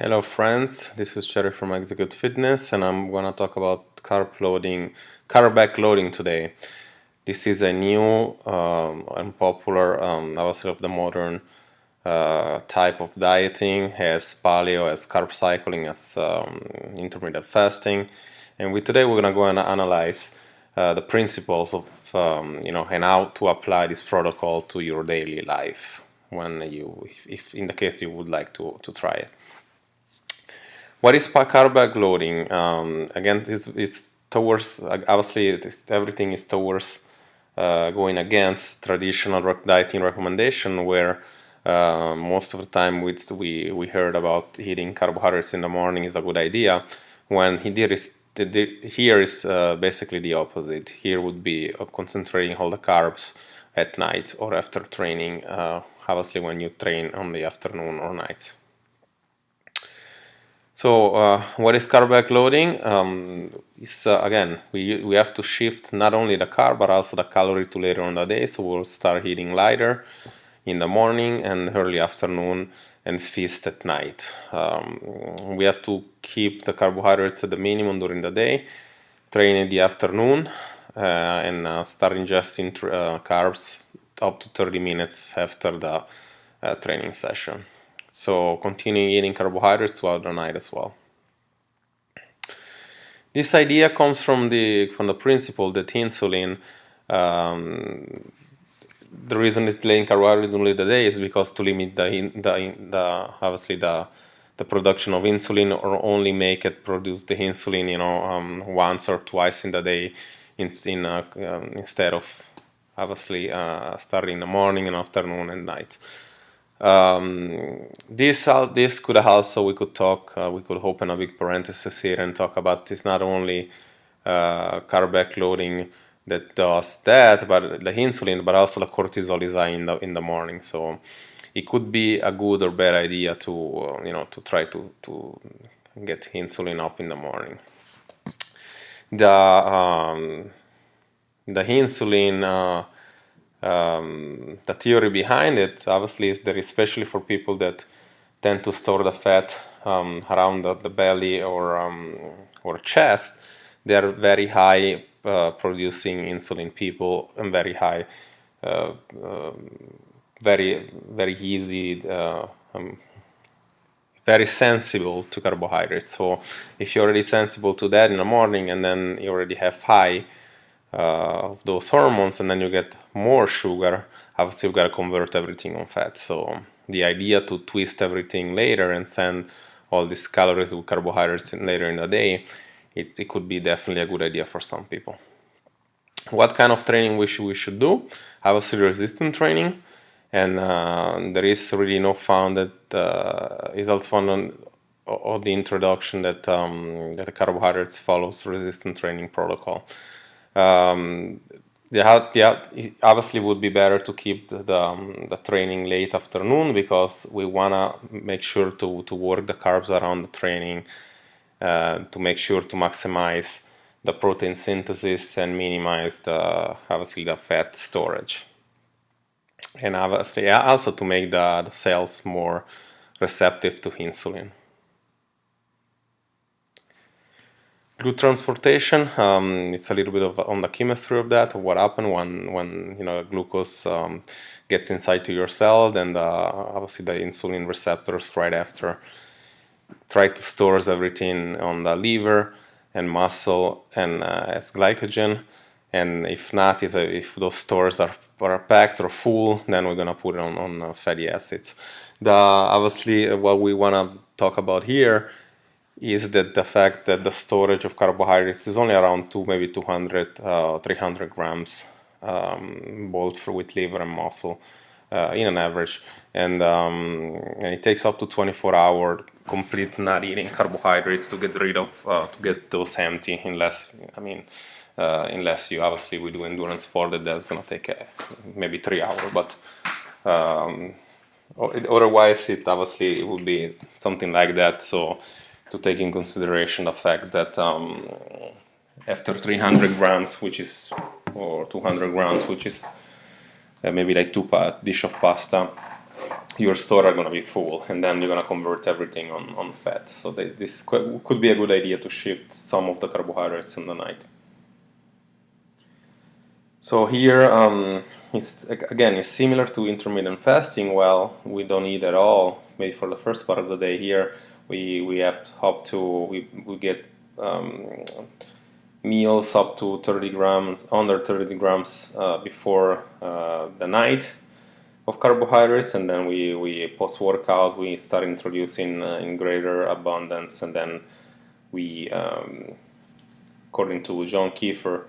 Hello friends, this is Cherry from Execute Fitness and I'm going to talk about carback loading today. This is a new and popular, obviously of the modern type of dieting, as paleo, as carb cycling, as intermittent fasting. And today we're going to go and analyze the principles of, and how to apply this protocol to your daily life if in the case you would like to try it. What is carback loading? Again, this is towards, obviously, everything is towards going against traditional dieting recommendation, where most of the time we heard about eating carbohydrates in the morning is a good idea. When here is basically the opposite. Here would be concentrating all the carbs at night or after training, obviously when you train on the afternoon or nights. So what is carback loading? Again, we have to shift not only the carb but also the calorie to later on the day. So we'll start eating lighter in the morning and early afternoon and feast at night. We have to keep the carbohydrates at the minimum during the day, train in the afternoon, and start ingesting carbs up to 30 minutes after the training session. So continue eating carbohydrates throughout the night as well. This idea comes from the principle that insulin, the reason it's delaying carbohydrates during the day is because to limit the production of insulin, or only make it produce the insulin, once or twice in the day, instead of obviously starting in the morning and afternoon and night. This could also, we could open a big parenthesis here and talk about this, not only carback loading that does that, but the insulin, but also the cortisol is high in the morning. So it could be a good or bad idea to try to get insulin up in the morning. The insulin. The theory behind it, obviously, is that especially for people that tend to store the fat around the belly or chest, they are very high producing insulin people, and very high, very easy, very sensible to carbohydrates. So if you're already sensible to that in the morning, and then you already have high of those hormones, and then you get more sugar, obviously you've got to convert everything on fat. So the idea to twist everything later and send all these calories with carbohydrates later in the day, it could be definitely a good idea for some people. What kind of training we should do? Obviously resistance training, and there is really no founded results found on the introduction that the carbohydrates follows resistance training protocol. Obviously would be better to keep the training late afternoon, because we want to make sure to work the carbs around the training, to make sure to maximize the protein synthesis and minimize obviously the fat storage, and obviously also to make the cells more receptive to insulin. Glute transportation, it's a little bit on the chemistry of that, of what happens when glucose gets inside to your cell. Then obviously the insulin receptors right after try to store everything on the liver and muscle and as glycogen. And if not, if those stores are packed or full, then we're gonna put it on fatty acids. Obviously what we want to talk about here is that the fact that the storage of carbohydrates is only around maybe 200, 300 grams, both with liver and muscle in an average, and it takes up to 24 hours complete not eating carbohydrates to get rid of, to get those empty, unless you obviously we do endurance sport, that's gonna take maybe 3 hours, but otherwise it would be something like that. So to take in consideration the fact that after 300 grams, or 200 grams, which is maybe like 2 dish of pasta, your store are going to be full, and then you're going to convert everything on fat. So this could be a good idea to shift some of the carbohydrates in the night. So here, it's similar to intermittent fasting. Well, we don't eat at all, maybe for the first part of the day. Here, we get meals up to 30 grams, under 30 grams before the night of carbohydrates, and then we post-workout we start introducing in greater abundance, and then we, according to John Kiefer,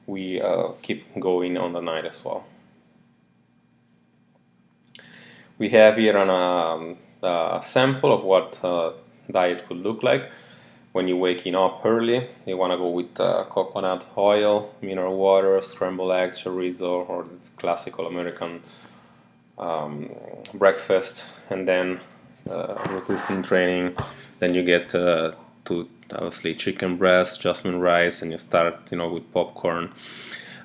we keep going on the night as well. We have here a sample of what diet could look like. When you're waking up early, you want to go with coconut oil, mineral water, scrambled eggs, chorizo, or this classical American breakfast, and then resistance training. Then you get to obviously chicken breast, jasmine rice, and you start with popcorn.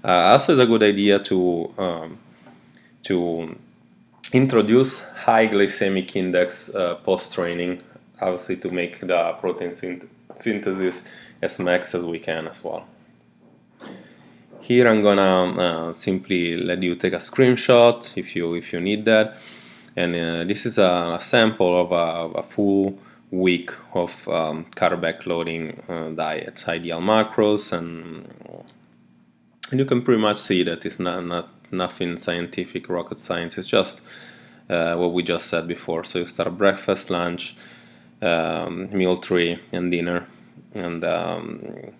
Also, it's a good idea to introduce high glycemic index post training, obviously to make the protein synthesis as max as we can as well. Here I'm gonna simply let you take a screenshot if you need that, and this is a sample of a full week of carback loading diet, ideal macros, and you can pretty much see that it's not nothing scientific, rocket science. It's just what we just said before. So you start breakfast, lunch, meal 3, and dinner, and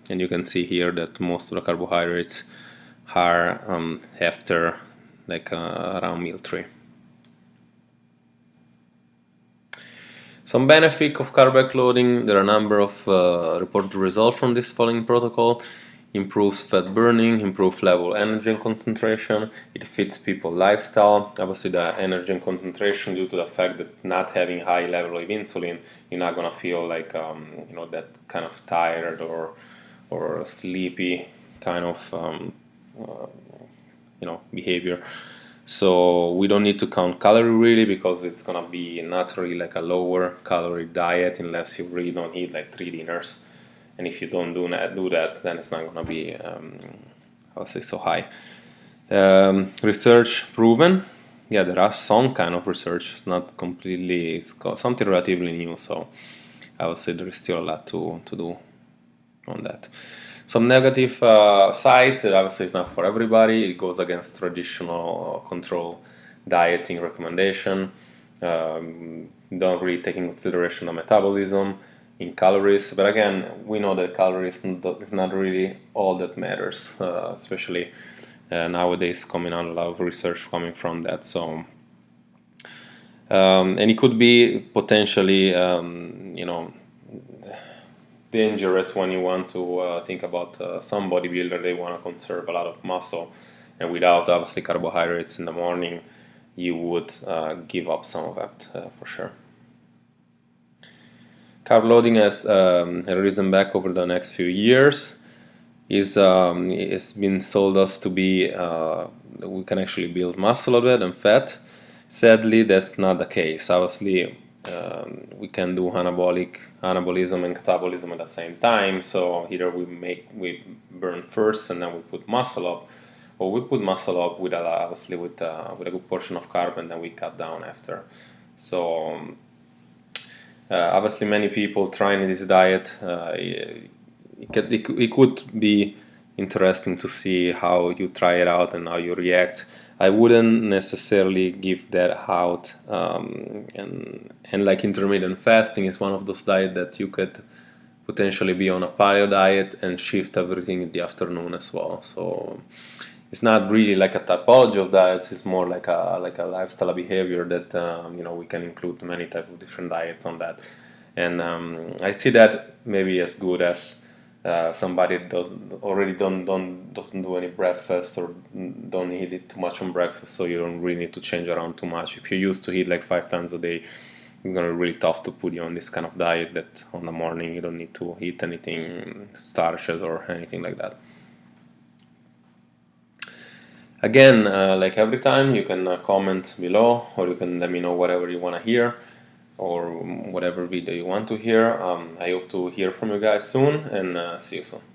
you can see here that most of the carbohydrates are after around meal 3. Some benefit of carback loading: there are a number of reported results from this following protocol. Improves fat burning, improves level energy and concentration. It fits people's lifestyle. Obviously, the energy and concentration, due to the fact that not having high level of insulin, you're not gonna feel like that kind of tired or sleepy kind of behavior. So we don't need to count calorie really, because it's gonna be naturally like a lower calorie diet unless you really don't eat like 3 dinners. And if you don't do that, then it's not going to be, I would say, so high. Research proven. Yeah, there are some kind of research. It's not completely, it's something relatively new. So I would say there is still a lot to do on that. Some negative sides, that obviously is not for everybody. It goes against traditional control dieting recommendation. Don't really take into consideration the metabolism in calories, but again, we know that calories is not really all that matters, especially nowadays coming out a lot of research coming from that. So, and it could be potentially, dangerous when you want to think about some bodybuilder. They want to conserve a lot of muscle, and without obviously carbohydrates in the morning, you would give up some of that for sure. Carb loading has risen back over the next few years. It's been sold us to be we can actually build muscle a bit and fat. Sadly, that's not the case. Obviously, we can do anabolism and catabolism at the same time. So either we burn first and then we put muscle up, or we put muscle up with obviously with a good portion of carb, and then we cut down after. So. Obviously, many people trying this diet, it could be interesting to see how you try it out and how you react. I wouldn't necessarily give that out, and like intermittent fasting is one of those diets that you could potentially be on a paleo diet and shift everything in the afternoon as well. So it's not really like a typology of diets. It's more like a lifestyle behavior that we can include many types of different diets on that. And I see that maybe as good as somebody doesn't do any breakfast or don't eat it too much on breakfast, so you don't really need to change around too much. If you used to eat like 5 times a day, it's gonna be really tough to put you on this kind of diet that on the morning you don't need to eat anything starches or anything like that. Again, like every time, you can comment below, or you can let me know whatever you want to hear, or whatever video you want to hear. I hope to hear from you guys soon, and see you soon.